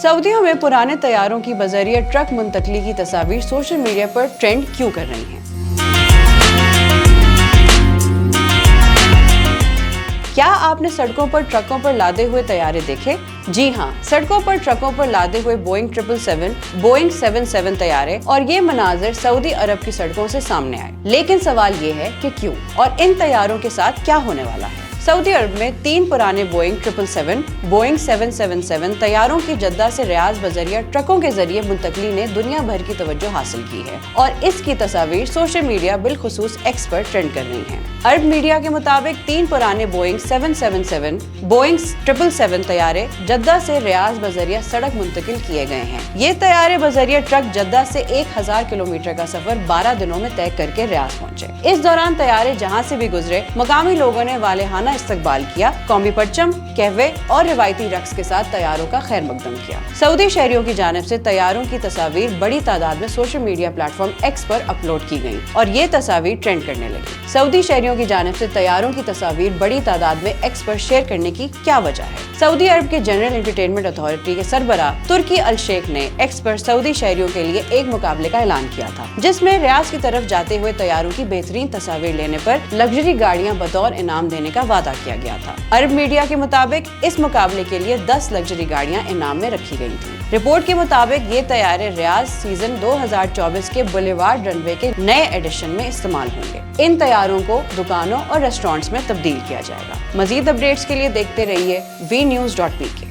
सऊदियों में पुराने तैयारों की बजरिया ट्रक मुंतकली की तस्वीर सोशल मीडिया पर ट्रेंड क्यों कर रही हैं? क्या आपने सड़कों पर ट्रकों पर लादे हुए तैयारे देखे? जी हाँ, सड़कों पर ट्रकों पर लादे हुए बोइंग 777, बोइंग 77 तैयारे और ये मनाजिर सऊदी अरब की सड़कों से सामने आए। लेकिन सवाल ये है कि क्यों और इन तैयारों के साथ क्या होने वाला है? सऊदी अरब में 3 पुराने बोइंग 777, बोइंग 777 तैयारों की जद्दा से रियाज बजरिया ट्रकों के जरिए मुंतकली ने दुनिया भर की तवज्जो हासिल की है और इसकी तस्वीर सोशल मीडिया बिलखुसूस एक्स पर ट्रेंड कर रही हैं। अरब मीडिया के मुताबिक 3 पुराने बोइंग 777, बोइंग 777 तैयारे जद्दा से रियाज बजरिया सड़क मुंतकिल किए गए हैं। ये तैयारे बजरिया ट्रक जद्दा से 1000 किलोमीटर का सफर 12 दिनों में तय करके रियाज पहुंचे। इस दौरान तैयारे जहां से भी गुजरे, मकामी लोगों ने वालेहाना इस्तकबाल किया, कौमी परचम, कहवे और रिवायती रक्स के साथ तैयारों का खैर मकदम किया। सऊदी शहरियों की जानिब से तैयारों की तस्वीर बड़ी तादाद में सोशल मीडिया प्लेटफॉर्म एक्स पर अपलोड की गई और ये तस्वीर ट्रेंड करने लगी। सऊदी शहरियों की जानिब से तैयारों की तस्वीर बड़ी तादाद में एक्स पर शेयर करने की क्या वजह है? सऊदी अरब के जनरल एंटरटेनमेंट अथॉरिटी के सरबराह तुर्की अल शेख ने एक्स पर सऊदी शहरियों के लिए एक मुकाबले का ऐलान किया था, जिसमें रियाज की तरफ जाते हुए तैयारों की बेहतरीन तस्वीर लेने पर लग्जरी गाड़ियां बतौर इनाम देने का वादा किया गया था। अरब मीडिया के मुताबिक इस मुकाबले के लिए 10 लग्जरी गाड़ियां इनाम में रखी गई थी। रिपोर्ट के मुताबिक ये तैयारे रियाज सीजन 2024 के बुलेवार्ड रनवे के नए एडिशन में इस्तेमाल होंगे। इन तैयारों को दुकानों और रेस्टोरेंट्स में तब्दील किया जाएगा। मजीद अपडेट्स के लिए देखते रहिए vnews.pk।